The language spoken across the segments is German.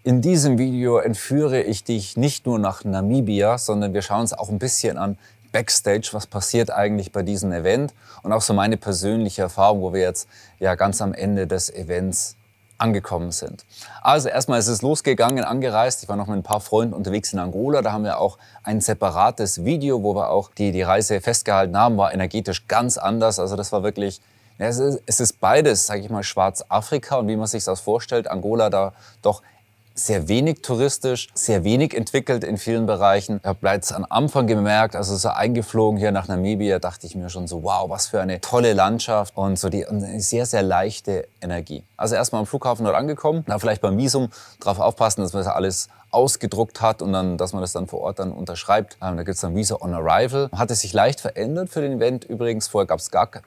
In diesem Video entführe ich dich nicht nur nach Namibia, sondern wir schauen uns auch ein bisschen an Backstage, was passiert eigentlich bei diesem Event und auch so meine persönliche Erfahrung, wo wir jetzt ja ganz am Ende des Events angekommen sind. Also erstmal ist es losgegangen, angereist. Ich war noch mit ein paar Freunden unterwegs in Angola. Da haben wir auch ein separates Video, wo wir auch die Reise festgehalten haben. War energetisch ganz anders. Also das war wirklich, ja, es ist beides, sage ich mal, Schwarzafrika und wie man sich das vorstellt. Angola da doch sehr wenig touristisch, sehr wenig entwickelt in vielen Bereichen. Ich habe bereits am Anfang gemerkt, also so eingeflogen hier nach Namibia, dachte ich mir schon so, wow, was für eine tolle Landschaft und so eine sehr, sehr leichte Energie. Also erstmal am Flughafen dort angekommen, da vielleicht beim Visum drauf aufpassen, dass man das alles ausgedruckt hat und dann, dass man das dann vor Ort dann unterschreibt. Da gibt es dann Visa on Arrival. Hat es sich leicht verändert für den Event übrigens. Vorher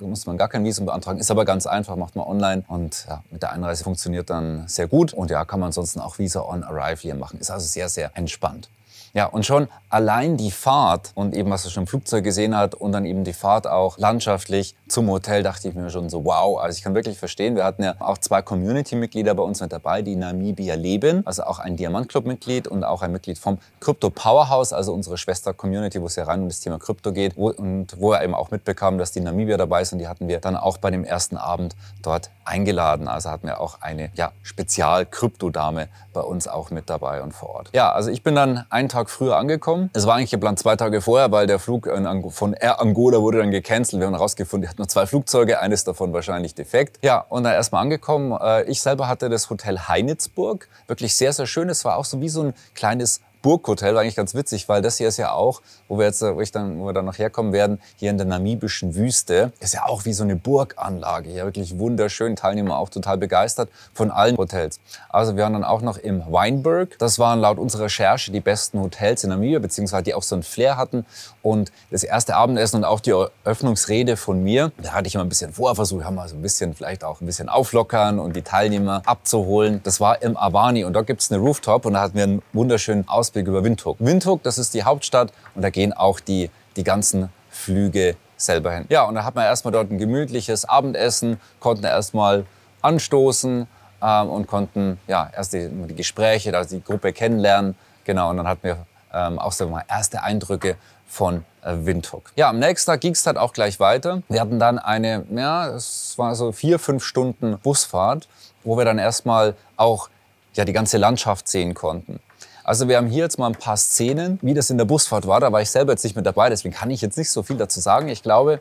musste man gar kein Visum beantragen. Ist aber ganz einfach, macht man online. Und ja, mit der Einreise funktioniert dann sehr gut. Und ja, kann man ansonsten auch Visa on Arrival hier machen. Ist also sehr, sehr entspannt. Ja, und schon allein die Fahrt und eben, was er schon im Flugzeug gesehen hat und dann eben die Fahrt auch landschaftlich zum Hotel, dachte ich mir schon so, wow, also ich kann wirklich verstehen, wir hatten ja auch 2 Community-Mitglieder bei uns mit dabei, die in Namibia leben, also auch ein Diamant-Club-Mitglied und auch ein Mitglied vom Crypto Powerhouse, also unsere Schwester-Community, wo es ja rein um das Thema Krypto geht wo er eben auch mitbekam, dass die Namibier dabei sind, die hatten wir dann auch bei dem ersten Abend dort eingeladen, also hatten wir auch eine Spezial-Krypto-Dame bei uns auch mit dabei und vor Ort. Ja, also ich bin dann einen Tag früher angekommen. Es war eigentlich geplant 2 Tage vorher, weil der Flug von Air Angola wurde dann gecancelt. Wir haben herausgefunden, die hatten nur 2 Flugzeuge, eines davon wahrscheinlich defekt. Ja, und dann erstmal angekommen. Ich selber hatte das Hotel Heinitzburg. Wirklich sehr, sehr schön. Es war auch so wie so ein kleines Burghotel, war eigentlich ganz witzig, weil das hier ist ja auch, wo wir dann noch herkommen werden, hier in der namibischen Wüste, ist ja auch wie so eine Burganlage. Hier wirklich wunderschön, Teilnehmer auch total begeistert von allen Hotels. Also wir waren dann auch noch im Wynberg. Das waren laut unserer Recherche die besten Hotels in Namibia, beziehungsweise die auch so ein Flair hatten. Und das erste Abendessen und auch die Eröffnungsrede von mir, da hatte ich immer ein bisschen versucht, haben wir so ein bisschen, vielleicht auch ein bisschen auflockern und die Teilnehmer abzuholen. Das war im Avani und dort gibt es eine Rooftop und da hatten wir einen wunderschönen Ausblick über Windhoek. Windhoek, das ist die Hauptstadt und da gehen auch die ganzen Flüge selber hin. Ja, und da hat man erstmal dort ein gemütliches Abendessen, konnten erstmal anstoßen und konnten ja erst die Gespräche, also die Gruppe kennenlernen. Genau, und dann hatten wir auch sagen wir mal erste Eindrücke von Windhoek. Ja, am nächsten Tag ging es dann auch gleich weiter. Wir hatten dann es war so 4-5 Stunden Busfahrt, wo wir dann erstmal auch die ganze Landschaft sehen konnten. Also wir haben hier jetzt mal ein paar Szenen, wie das in der Busfahrt war. Da war ich selber jetzt nicht mit dabei, deswegen kann ich jetzt nicht so viel dazu sagen. Ich glaube,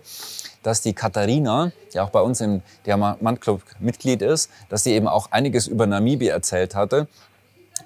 dass die Katharina, die auch bei uns im Diamant-Club Mitglied ist, dass sie eben auch einiges über Namibia erzählt hatte.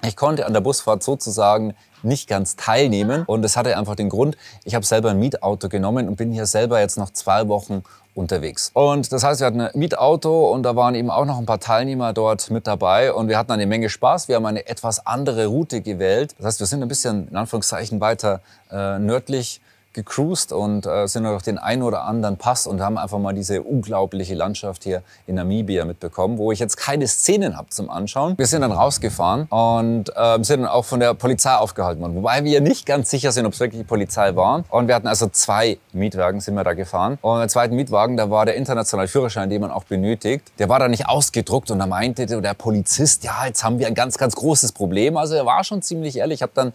Ich konnte an der Busfahrt sozusagen nicht ganz teilnehmen und das hatte einfach den Grund, ich habe selber ein Mietauto genommen und bin hier selber jetzt noch 2 Wochen unterwegs. Und das heißt, wir hatten ein Mietauto und da waren eben auch noch ein paar Teilnehmer dort mit dabei und wir hatten eine Menge Spaß. Wir haben eine etwas andere Route gewählt. Das heißt, wir sind ein bisschen in Anführungszeichen weiter nördlich gecruised und sind durch den einen oder anderen Pass und haben einfach mal diese unglaubliche Landschaft hier in Namibia mitbekommen, wo ich jetzt keine Szenen habe zum Anschauen. Wir sind dann rausgefahren und sind dann auch von der Polizei aufgehalten worden, wobei wir nicht ganz sicher sind, ob es wirklich die Polizei war. Und wir hatten also 2 Mietwagen, sind wir da gefahren. Und im zweiten Mietwagen, da war der internationale Führerschein, den man auch benötigt. Der war da nicht ausgedruckt und da meinte der Polizist, ja, jetzt haben wir ein ganz, ganz großes Problem. Also er war schon ziemlich ehrlich. Ich habe dann,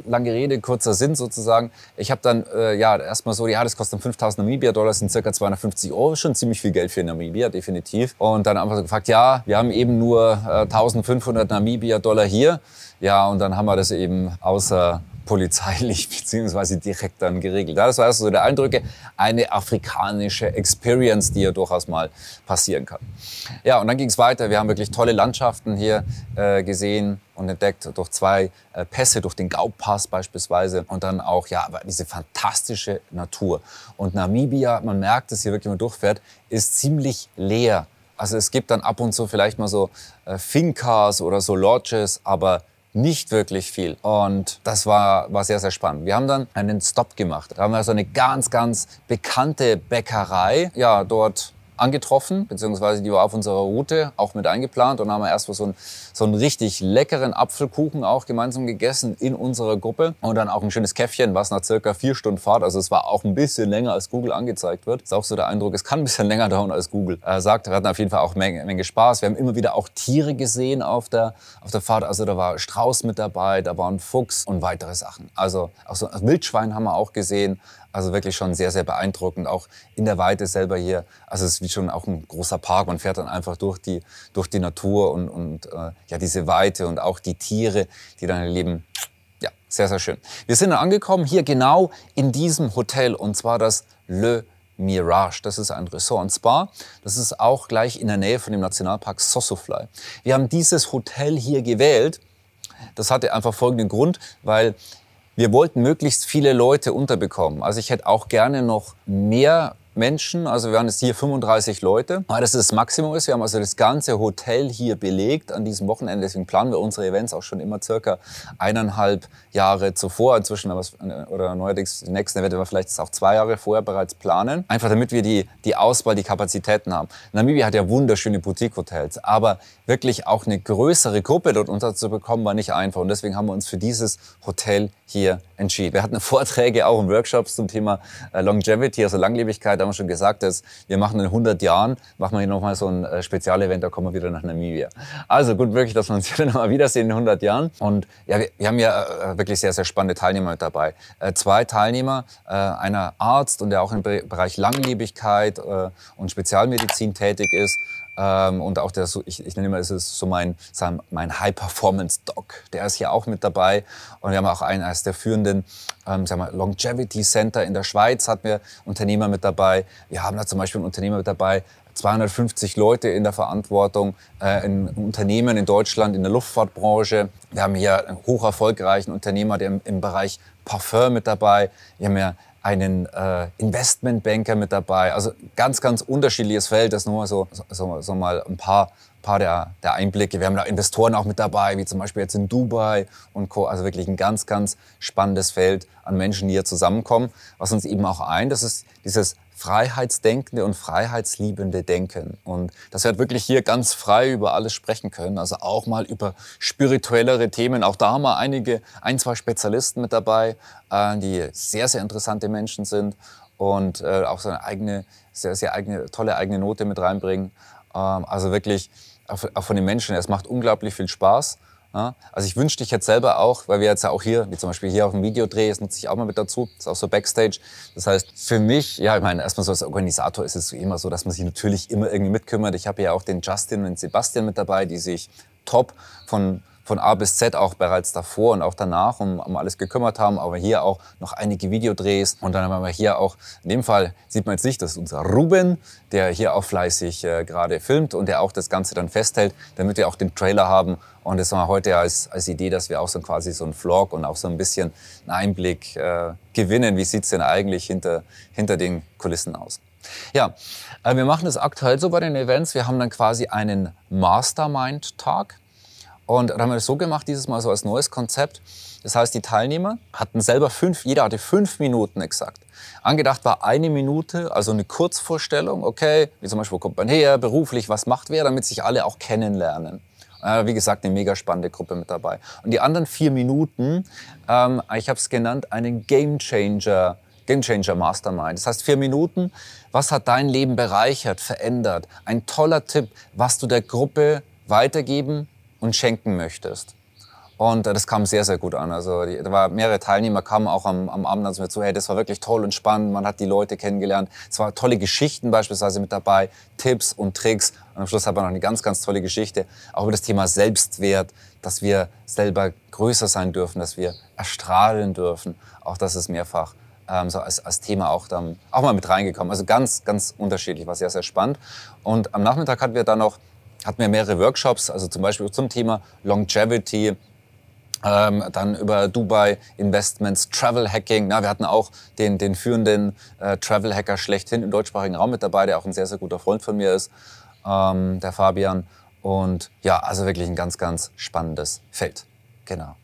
lange Rede, kurzer Sinn sozusagen, ich habe dann erstmal so, das kostet dann 5.000 Namibia-Dollar, sind ca. 250 €, schon ziemlich viel Geld für Namibia, definitiv. Und dann einfach so gefragt, ja, wir haben eben nur 1.500 Namibia-Dollar hier. Ja, und dann haben wir das eben außerpolizeilich beziehungsweise direkt dann geregelt. Das war also so der Eindrücke, eine afrikanische Experience, die ja durchaus mal passieren kann. Ja, und dann ging es weiter. Wir haben wirklich tolle Landschaften hier gesehen und entdeckt durch 2 Pässe, durch den Gao-Pass beispielsweise und dann auch diese fantastische Natur. Und Namibia, man merkt es hier wirklich, wenn man durchfährt, ist ziemlich leer. Also es gibt dann ab und zu vielleicht mal so Fincas oder so Lodges, aber nicht wirklich viel. Und das war sehr, sehr spannend. Wir haben dann einen Stop gemacht. Da haben wir so eine ganz, ganz bekannte Bäckerei dort angetroffen, beziehungsweise die war auf unserer Route auch mit eingeplant. Und dann haben wir erst mal so einen richtig leckeren Apfelkuchen auch gemeinsam gegessen in unserer Gruppe. Und dann auch ein schönes Käffchen, was nach circa 4 Stunden Fahrt, also es war auch ein bisschen länger als Google angezeigt wird. Ist auch so der Eindruck, es kann ein bisschen länger dauern als Google sagt. Wir hatten auf jeden Fall auch Menge Spaß. Wir haben immer wieder auch Tiere gesehen auf der Fahrt. Also da war Strauß mit dabei, da war ein Fuchs und weitere Sachen. Also auch so ein Wildschwein haben wir auch gesehen. Also wirklich schon sehr, sehr beeindruckend, auch in der Weite selber hier. Also es ist wie schon auch ein großer Park. Man fährt dann einfach durch die Natur und ja, diese Weite und auch die Tiere, die dann leben. Ja, sehr, sehr schön. Wir sind dann angekommen hier genau in diesem Hotel, und zwar das Le Mirage. Das ist ein Resort und Spa. Das ist auch gleich in der Nähe von dem Nationalpark Sossusvlei. Wir haben dieses Hotel hier gewählt. Das hatte einfach folgenden Grund, weil wir wollten möglichst viele Leute unterbekommen. Also ich hätte auch gerne noch mehr Menschen, also wir waren jetzt hier 35 Leute, weil das das Maximum ist. Wir haben also das ganze Hotel hier belegt an diesem Wochenende. Deswegen planen wir unsere Events auch schon immer circa 1,5 Jahre zuvor. Inzwischen oder neuerdings die nächsten Events wir vielleicht auch 2 Jahre vorher bereits planen. Einfach damit wir die Auswahl, die Kapazitäten haben. Namibia hat ja wunderschöne Boutique-Hotels, aber wirklich auch eine größere Gruppe dort unterzubekommen war nicht einfach. Und deswegen haben wir uns für dieses Hotel hier entschieden. Wir hatten Vorträge auch und Workshops zum Thema Longevity, also Langlebigkeit. Da haben wir schon gesagt, dass wir machen in 100 Jahren, machen wir hier nochmal so ein Spezialevent, da kommen wir wieder nach Namibia. Also gut möglich, dass wir uns hier nochmal wiedersehen in 100 Jahren. Und ja, wir haben ja wirklich sehr, sehr spannende Teilnehmer mit dabei. 2 Teilnehmer, einer Arzt und der auch im Bereich Langlebigkeit und Spezialmedizin tätig ist. Und auch ich nenne mal, das ist so mein High-Performance-Doc. Der ist hier auch mit dabei. Und wir haben auch einen als der führenden Longevity Center in der Schweiz, hatten wir Unternehmer mit dabei. Wir haben da zum Beispiel einen Unternehmer mit dabei, 250 Leute in der Verantwortung, ein Unternehmen in Deutschland in der Luftfahrtbranche. Wir haben hier einen hoch erfolgreichen Unternehmer, der im Bereich Parfum mit dabei. Wir haben ja einen Investmentbanker mit dabei. Also ganz, ganz unterschiedliches Feld. Das nur mal ein paar der Einblicke. Wir haben da Investoren auch mit dabei, wie zum Beispiel jetzt in Dubai und Co. Also wirklich ein ganz, ganz spannendes Feld an Menschen, die hier zusammenkommen. Was uns eben auch das ist dieses freiheitsdenkende und freiheitsliebende Denken. Und dass wir halt wirklich hier ganz frei über alles sprechen können. Also auch mal über spirituellere Themen. Auch da haben wir ein, 2 Spezialisten mit dabei, die sehr, sehr interessante Menschen sind und auch so eine eigene, sehr, sehr tolle eigene Note mit reinbringen. Also wirklich auch von den Menschen. Es macht unglaublich viel Spaß. Ja, also ich wünschte, ich hätte selber auch, weil wir jetzt ja auch hier, wie zum Beispiel hier auf dem Videodreh, das nutze ich auch mal mit dazu, das ist auch so Backstage. Das heißt, für mich, ja, ich meine, erstmal so als Organisator ist es immer so, dass man sich natürlich immer irgendwie mitkümmert. Ich habe ja auch den Justin und den Sebastian mit dabei, die sich top von A bis Z auch bereits davor und auch danach um alles gekümmert haben, aber hier auch noch einige Videodrehs. Und dann haben wir hier auch, in dem Fall sieht man jetzt nicht, das ist unser Ruben, der hier auch fleißig gerade filmt und der auch das Ganze dann festhält, damit wir auch den Trailer haben. Und das war heute als Idee, dass wir auch so quasi so einen Vlog und auch so ein bisschen einen Einblick gewinnen, wie sieht's denn eigentlich hinter den Kulissen aus. Ja, wir machen das aktuell so bei den Events. Wir haben dann quasi einen Mastermind-Tag. Und dann haben wir das so gemacht, dieses Mal so als neues Konzept. Das heißt, die Teilnehmer hatten selber jeder hatte 5 Minuten exakt. Angedacht war 1 Minute, also eine Kurzvorstellung, okay, wie zum Beispiel, wo kommt man her, beruflich, was macht wer, damit sich alle auch kennenlernen. Wie gesagt, eine mega spannende Gruppe mit dabei. Und die anderen 4 Minuten, ich habe es genannt, einen Game Changer Mastermind. Das heißt 4 Minuten, was hat dein Leben bereichert, verändert? Ein toller Tipp, was du der Gruppe weitergeben und schenken möchtest. Und das kam sehr, sehr gut an. Also da waren mehrere Teilnehmer, kamen auch am Abend dann zu mir, hey, das war wirklich toll und spannend, man hat die Leute kennengelernt. Es waren tolle Geschichten beispielsweise mit dabei, Tipps und Tricks. Und am Schluss hat man noch eine ganz, ganz tolle Geschichte, auch über das Thema Selbstwert, dass wir selber größer sein dürfen, dass wir erstrahlen dürfen. Auch das ist mehrfach so als Thema auch mal mit reingekommen. Also ganz, ganz unterschiedlich, war sehr, sehr spannend. Und am Nachmittag hatten wir mehrere Workshops, also zum Beispiel zum Thema Longevity, dann über Dubai Investments, Travel Hacking. Na, wir hatten auch den führenden Travel Hacker schlechthin im deutschsprachigen Raum mit dabei, der auch ein sehr, sehr guter Freund von mir ist, der Fabian. Und ja, also wirklich ein ganz, ganz spannendes Feld. Genau.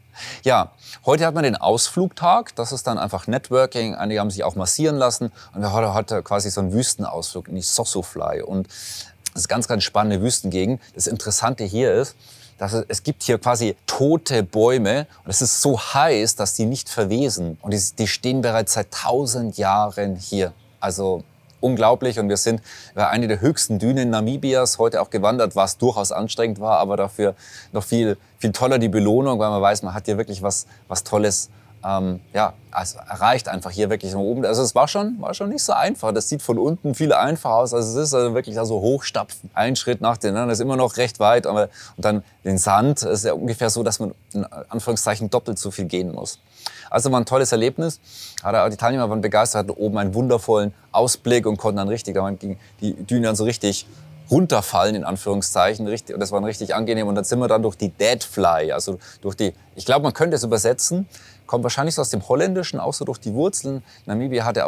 Ja, heute hat man den Ausflugtag. Das ist dann einfach Networking. Einige haben sich auch massieren lassen. Und wir haben heute quasi so einen Wüstenausflug in die Sossusvlei. Und das ist ganz, ganz spannende Wüstengegend. Das Interessante hier ist, dass es gibt hier quasi tote Bäume. Und es ist so heiß, dass die nicht verwesen. Und die stehen bereits seit 1000 Jahren hier. Also unglaublich, und wir sind über eine der höchsten Dünen Namibias heute auch gewandert, was durchaus anstrengend war, aber dafür noch viel, viel toller die Belohnung, weil man weiß, man hat hier wirklich was Tolles ja, also erreicht einfach hier wirklich von oben. Also es war schon nicht so einfach. Das sieht von unten viel einfacher aus. Also es ist also wirklich so hochstapfen. Ein Schritt nach dem anderen, das ist immer noch recht weit. Und dann den Sand, ist ja ungefähr so, dass man in Anführungszeichen doppelt so viel gehen muss. Also war ein tolles Erlebnis. Die Teilnehmer waren begeistert, hatten oben einen wundervollen Ausblick und konnten dann richtig, da ging die Düne dann so richtig runterfallen, in Anführungszeichen. Und das war richtig angenehm. Und dann sind wir dann durch die Dead Fly, also durch die, ich glaube, man könnte es übersetzen, kommt wahrscheinlich so aus dem Holländischen, auch so durch die Wurzeln. Namibia hat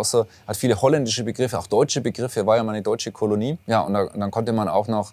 viele holländische Begriffe, auch deutsche Begriffe, war ja mal eine deutsche Kolonie. Ja, und dann konnte man auch noch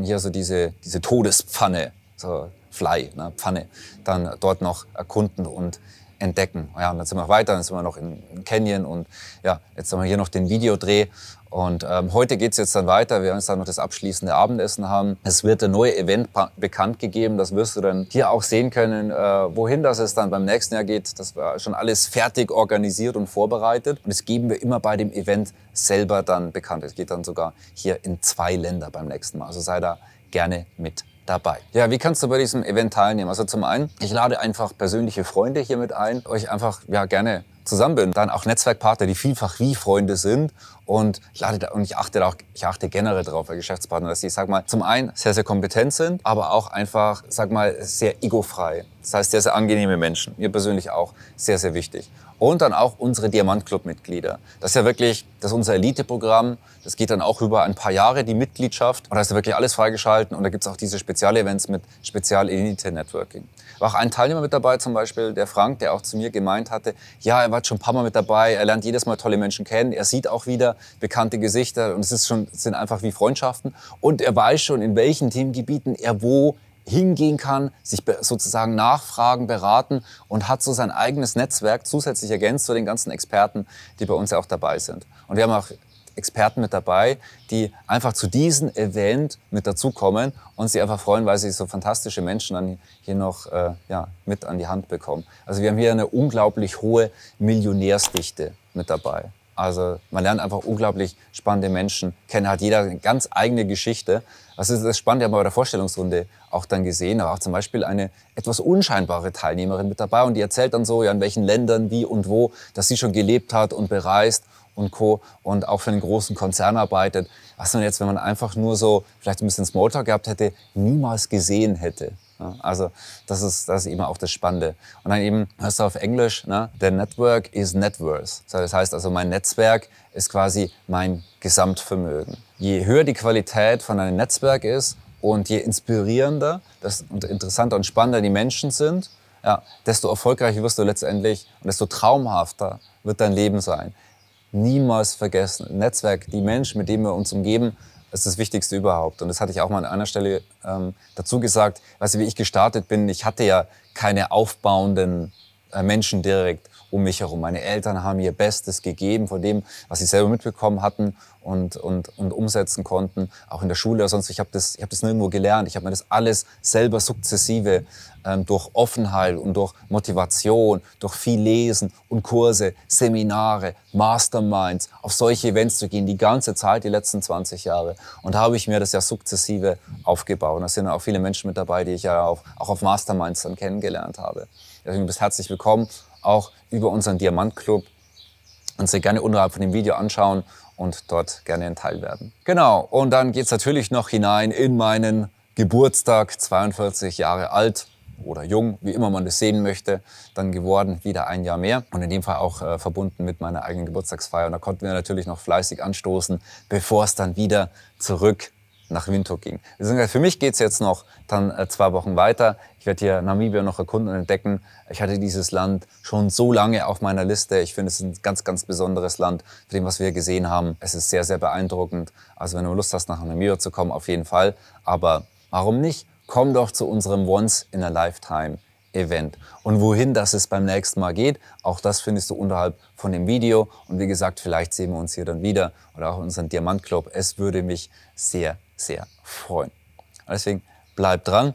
hier so diese Todespfanne, so Fly, ne, Pfanne, dann dort noch erkunden und entdecken. Ja, und dann sind wir weiter, dann sind wir noch in Canyon und ja, jetzt haben wir hier noch den Videodreh. Und heute geht's jetzt dann weiter. Wir werden jetzt dann noch das abschließende Abendessen haben. Es wird ein neues Event bekannt gegeben. Das wirst du dann hier auch sehen können, wohin das es dann beim nächsten Jahr geht. Das war schon alles fertig organisiert und vorbereitet. Und das geben wir immer bei dem Event selber dann bekannt. Es geht dann sogar hier in 2 Länder beim nächsten Mal. Also sei da gerne mit dabei. Ja, wie kannst du bei diesem Event teilnehmen? Also zum einen, ich lade einfach persönliche Freunde hier mit ein, euch einfach ja gerne zusammenbinden. Dann auch Netzwerkpartner, die vielfach wie Freunde sind. Und ich achte generell darauf bei Geschäftspartnern, dass die, sag mal, zum einen sehr, sehr kompetent sind, aber auch einfach, sag mal, sehr egofrei. Das heißt, sehr, sehr angenehme Menschen. Mir persönlich auch sehr, sehr wichtig. Und dann auch unsere Diamant-Club-Mitglieder. Das ist ja wirklich, das ist unser Elite-Programm. Das geht dann auch über ein paar Jahre, die Mitgliedschaft. Und da ist ja wirklich alles freigeschalten. Und da gibt's auch diese Spezialevents mit Spezial-Elite-Networking. War auch ein Teilnehmer mit dabei, zum Beispiel der Frank, der auch zu mir gemeint hatte, ja, er war schon ein paar Mal mit dabei, er lernt jedes Mal tolle Menschen kennen, er sieht auch wieder bekannte Gesichter und es sind einfach wie Freundschaften. Und er weiß schon, in welchen Themengebieten er wo hingehen kann, sich sozusagen nachfragen, beraten und hat so sein eigenes Netzwerk zusätzlich ergänzt zu den ganzen Experten, die bei uns ja auch dabei sind. Und wir haben auch Experten mit dabei, die einfach zu diesem Event mit dazukommen und sich einfach freuen, weil sie so fantastische Menschen dann hier noch mit an die Hand bekommen. Also wir haben hier eine unglaublich hohe Millionärsdichte mit dabei. Also man lernt einfach unglaublich spannende Menschen kennen, hat jeder eine ganz eigene Geschichte. Das ist das Spannende, haben wir bei der Vorstellungsrunde auch dann gesehen. Da war auch zum Beispiel eine etwas unscheinbare Teilnehmerin mit dabei und die erzählt dann so, ja, in welchen Ländern, wie und wo, dass sie schon gelebt hat und bereist und Co. und auch für einen großen Konzern arbeitet, was man jetzt, wenn man einfach nur so vielleicht ein bisschen Smalltalk gehabt hätte, niemals gesehen hätte. Ja, also das ist eben auch das Spannende. Und dann eben, hörst du auf Englisch, ne? The network is net worth. Das heißt also, mein Netzwerk ist quasi mein Gesamtvermögen. Je höher die Qualität von einem Netzwerk ist und je inspirierender und interessanter und spannender die Menschen sind, ja, desto erfolgreicher wirst du letztendlich und desto traumhafter wird dein Leben sein. Niemals vergessen, Netzwerk, die Menschen, mit denen wir uns umgeben, ist das Wichtigste überhaupt. Und das hatte ich auch mal an einer Stelle dazu gesagt. Weißt du, wie ich gestartet bin, ich hatte ja keine aufbauenden Menschen direkt um mich herum. Meine Eltern haben ihr Bestes gegeben von dem, was sie selber mitbekommen hatten und umsetzen konnten. Auch in der Schule oder sonst. Ich hab das nirgendwo gelernt. Ich habe mir das alles selber sukzessive durch Offenheit und durch Motivation, durch viel Lesen und Kurse, Seminare, Masterminds, auf solche Events zu gehen, die ganze Zeit, die letzten 20 Jahre. Und da habe ich mir das ja sukzessive aufgebaut. Und da sind auch viele Menschen mit dabei, die ich ja auch auf Masterminds dann kennengelernt habe. Deswegen bist herzlich willkommen, auch über unseren Diamant-Club. Und sehr gerne unterhalb von dem Video anschauen und dort gerne ein Teil werden. Genau, und dann geht's natürlich noch hinein in meinen Geburtstag, 42 Jahre alt oder jung, wie immer man das sehen möchte, dann geworden, wieder ein Jahr mehr. Und in dem Fall auch verbunden mit meiner eigenen Geburtstagsfeier. Und da konnten wir natürlich noch fleißig anstoßen, bevor es dann wieder zurück nach Windhoek ging. Für mich geht's jetzt noch dann 2 Wochen weiter. Ich werde hier Namibia noch erkunden und entdecken. Ich hatte dieses Land schon so lange auf meiner Liste. Ich finde, es ist ein ganz, ganz besonderes Land, für dem, was wir gesehen haben. Es ist sehr, sehr beeindruckend. Also wenn du Lust hast, nach Namibia zu kommen, auf jeden Fall. Aber warum nicht? Komm doch zu unserem Once-in-a-Lifetime Event. Und wohin das es beim nächsten Mal geht, auch das findest du unterhalb von dem Video. Und wie gesagt, vielleicht sehen wir uns hier dann wieder oder auch in unserem Diamantclub. Es würde mich sehr, sehr freuen. Deswegen bleib dran.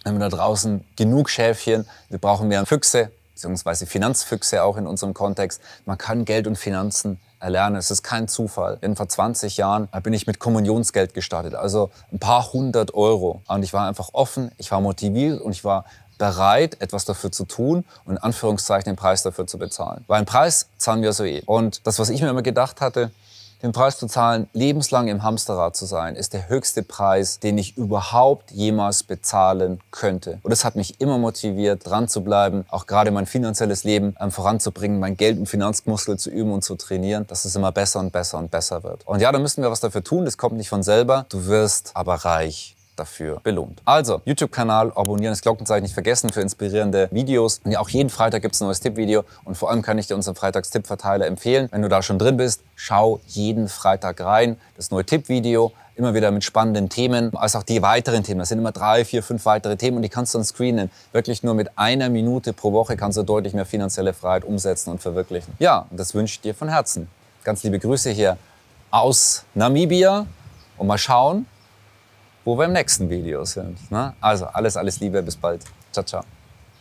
Wir haben da draußen genug Schäfchen. Wir brauchen mehr Füchse, beziehungsweise Finanzfüchse auch in unserem Kontext. Man kann Geld und Finanzen erlernen. Es ist kein Zufall. Denn vor 20 Jahren bin ich mit Kommunionsgeld gestartet, also ein paar hundert Euro. Und ich war einfach offen, ich war motiviert und ich war bereit, etwas dafür zu tun und in Anführungszeichen den Preis dafür zu bezahlen. Weil einen Preis zahlen wir so eh. Und das, was ich mir immer gedacht hatte, den Preis zu zahlen, lebenslang im Hamsterrad zu sein, ist der höchste Preis, den ich überhaupt jemals bezahlen könnte. Und das hat mich immer motiviert, dran zu bleiben, auch gerade mein finanzielles Leben voranzubringen, mein Geld- und Finanzmuskel zu üben und zu trainieren, dass es immer besser und besser und besser wird. Und ja, da müssen wir was dafür tun, das kommt nicht von selber. Du wirst aber reich dafür belohnt. Also, YouTube-Kanal abonnieren, das Glockenzeichen nicht vergessen für inspirierende Videos. Und ja, auch jeden Freitag gibt es ein neues Tippvideo und vor allem kann ich dir unseren Freitags-Tippverteiler empfehlen. Wenn du da schon drin bist, schau jeden Freitag rein. Das neue Tippvideo, immer wieder mit spannenden Themen, als auch die weiteren Themen. Das sind immer 3, 4, 5 weitere Themen und die kannst du dann screenen. Wirklich nur mit 1 Minute pro Woche kannst du deutlich mehr finanzielle Freiheit umsetzen und verwirklichen. Ja, und das wünsche ich dir von Herzen. Ganz liebe Grüße hier aus Namibia und mal schauen, wo wir im nächsten Video sind. Also alles Liebe, bis bald. Ciao, ciao.